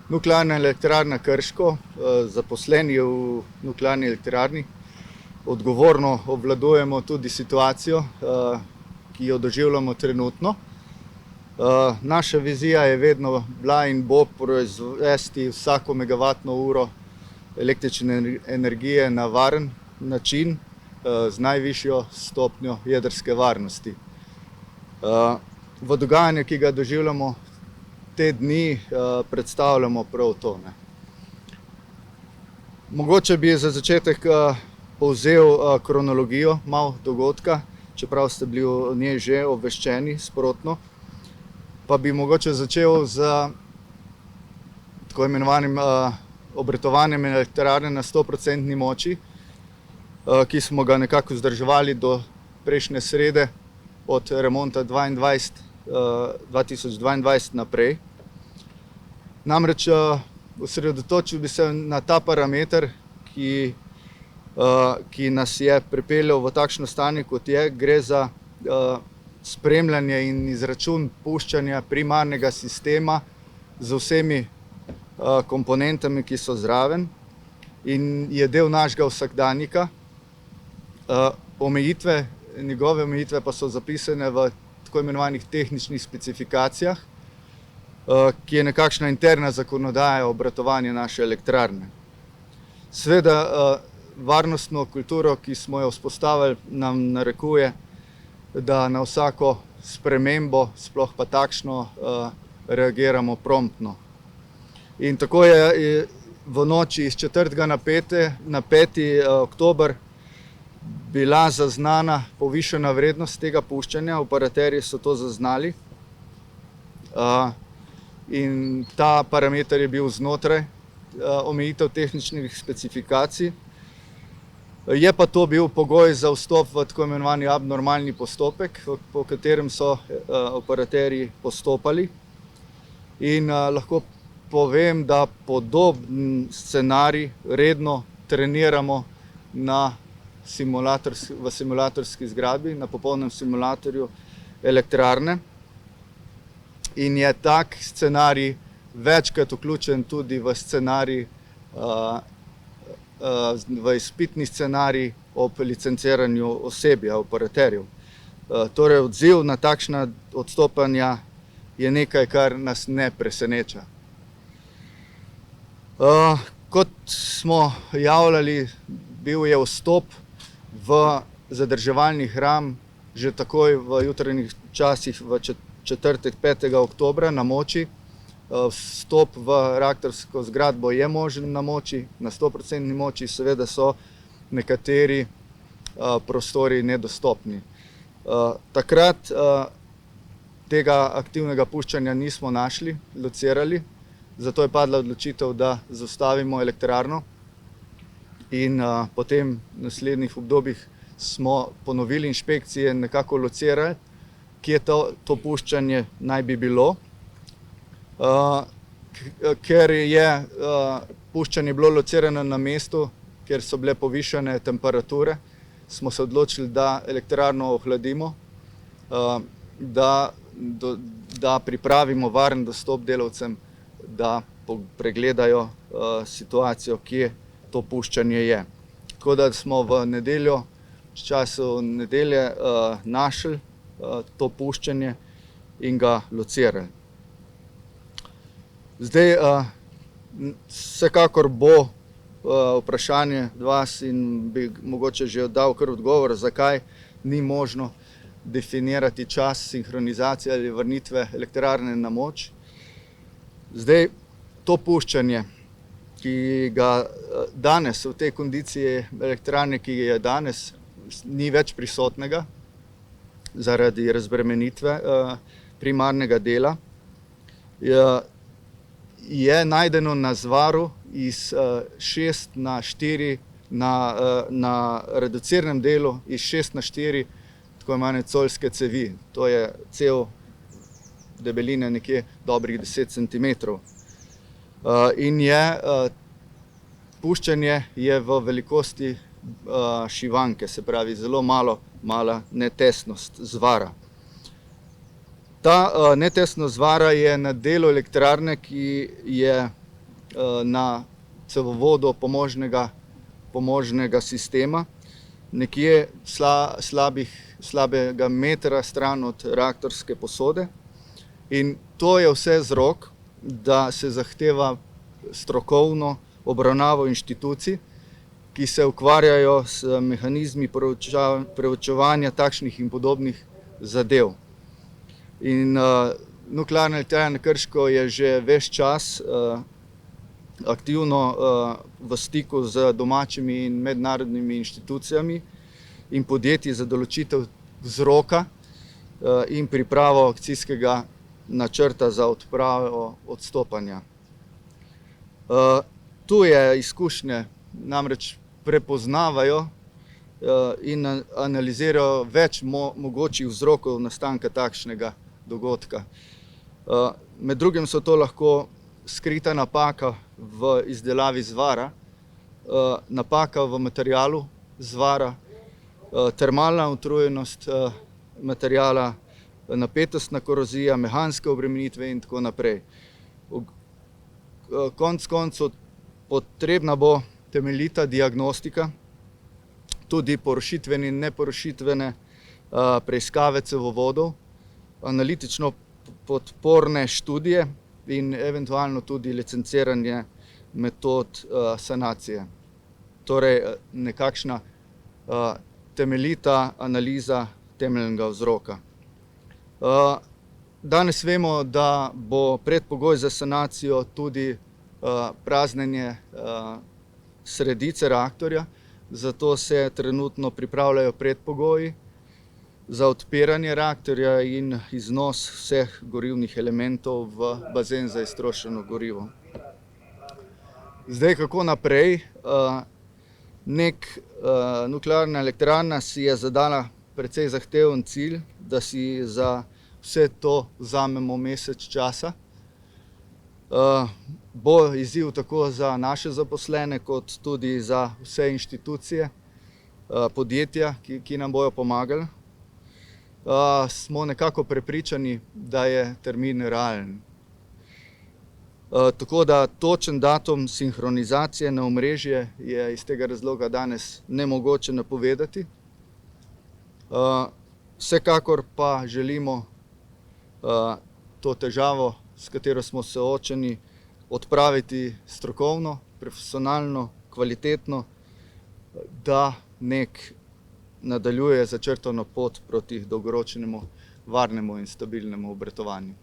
Nuklearna elektrarna Krško, zaposleni v nuklearni elektrarni, odgovorno obvladujemo tudi situacijo, ki jo doživljamo trenutno. Naša vizija je vedno bila in bo proizvesti vsako megavatno uro električne energije na varen način z najvišjo stopnjo jedrske varnosti. V dogajanju, ki ga doživljamo te dni, predstavljamo prav to. Mogoče bi za začetek povzel kronologijo malo dogodka, čeprav ste bili o njej že obveščeni sprotno. Pa bi mogoče začel z tako imenovanim obratovanjem elektrarne na 100% moči, ki smo ga nekako vzdrževali do prejšnje srede, od remonta 2022 naprej. Namreč osredotočil bi se na ta parameter, ki nas je pripeljal v takšno stanje, kot je. Gre za spremljanje in izračun puščanja primarnega sistema z vsemi komponentami, ki so zraven, in je del našega vsakdanjika. Njegove omejitve pa so zapisane v tako imenovanih tehničnih specifikacijah, ki je nekakšna interna zakonodaja obratovanja naše elektrarne. Seveda, varnostno kulturo, ki smo jo vzpostavili, nam narekuje, da na vsako spremembo, sploh pa takšno, reagiramo promptno. In tako je v noči iz 4. na 5. oktober bila zaznana povišana vrednost tega puščanja. Operaterji so to zaznali in ta parameter je bil znotraj omejitev tehničnih specifikacij. Je pa to bil pogoj za vstop v tako imenovani abnormalni postopek, po katerem so operaterji postopali. In lahko povem, da podoben scenarij redno treniramo v simulatorski zgradbi, na popolnem simulatorju elektrarne. In je tak scenarij večkrat vključen tudi v scenarij, v izpitni scenarij ob licenciranju osebja, operaterjev. Torej, odziv na takšna odstopanja je nekaj, kar nas ne preseneča. Kot smo javljali, bil je vstop v zadrževalni hram že takoj v jutranjih časih v četrtek 5. oktobra na moči. Vstop v reaktorsko zgradbo je možen na moči, na 100% moči. Seveda so nekateri prostori nedostopni. Takrat tega aktivnega puščanja nismo našli, locirali, zato je padla odločitev, da zaustavimo elektrarno. In potem v naslednjih obdobjih smo ponovili inšpekcije, nekako locirali, kje to puščanje naj bi bilo. Ker je puščanje bilo locirano na mestu, kjer so bile povišane temperature, smo se odločili, da elektrarno ohladimo, da pripravimo varen dostop delavcem, da pregledajo situacijo, kje to puščanje je. Tako da smo v nedeljo, v času nedelje, našli to puščanje in ga locirali. Zdaj, vsekakor bo vprašanje od vas in bi mogoče že dal kar odgovor, zakaj ni možno definirati čas sinhronizacije ali vrnitve elektrarne na moč. Zdaj, to puščanje, ki ga danes v tej kondiciji elektrarne, ki je danes, ni več prisotnega zaradi razbremenitve primarnega dela, je najdeno na zvaru iz 6 na 4, na reduciranem delu iz 6 na 4 tako imenovane coljske cevi. To je cev debeline nekje dobrih 10 centimetrov. In puščanje je v velikosti šivanke, se pravi zelo mala netesnost zvara. Ta netesnost zvara je na delu elektrarne, ki je na cevovodu pomožnega sistema, nekje slabega metra stran od reaktorske posode. In to je vse vzrok, da se zahteva strokovno obravnavo inštitucij, ki se ukvarjajo s mehanizmi preučevanja takšnih in podobnih zadev. In Nuklearna elektrarna Krško je že ves čas aktivno v stiku z domačimi in mednarodnimi inštitucijami in podjetji za določitev vzroka in pripravo akcijskega načrta za odpravo odstopanja. Tuje izkušnje namreč prepoznavajo in analizirajo več mogočih vzrokov nastanka takšnega dogodka. Med drugim so to lahko skrita napaka v izdelavi zvara, napaka v materialu zvara, termalna utrujenost materiala, napetostna korozija, mehanske obremenitve in tako naprej. Konec koncev potrebna bo temeljita diagnostika, tudi porušitvene in neporošitvene preiskave cevovodov, analitično podporne študije in eventualno tudi licenciranje metod sanacije. Torej nekakšna temeljita analiza temeljnega vzroka. Danes vemo, da bo predpogoj za sanacijo tudi praznjenje sredice reaktorja, zato se trenutno pripravljajo predpogoji za odpiranje reaktorja in iznos vseh gorivnih elementov v bazen za iztrošeno gorivo. Zdaj, kako naprej? Nuklearna elektrarna si je zadala precej zahteven cilj, da si za vse to vzamemo mesec časa. Bo izziv tako za naše zaposlene, kot tudi za vse inštitucije, podjetja, ki nam bojo pomagali. Smo nekako prepričani, da je termin realen. Tako da točen datum sinhronizacije na omrežje je iz tega razloga danes nemogoče napovedati. Vsekakor pa želimo to težavo, s katero smo soočeni, odpraviti strokovno, profesionalno, kvalitetno, da NEK nadaljuje začrtano pot proti dolgoročnemu, varnemu in stabilnemu obratovanju.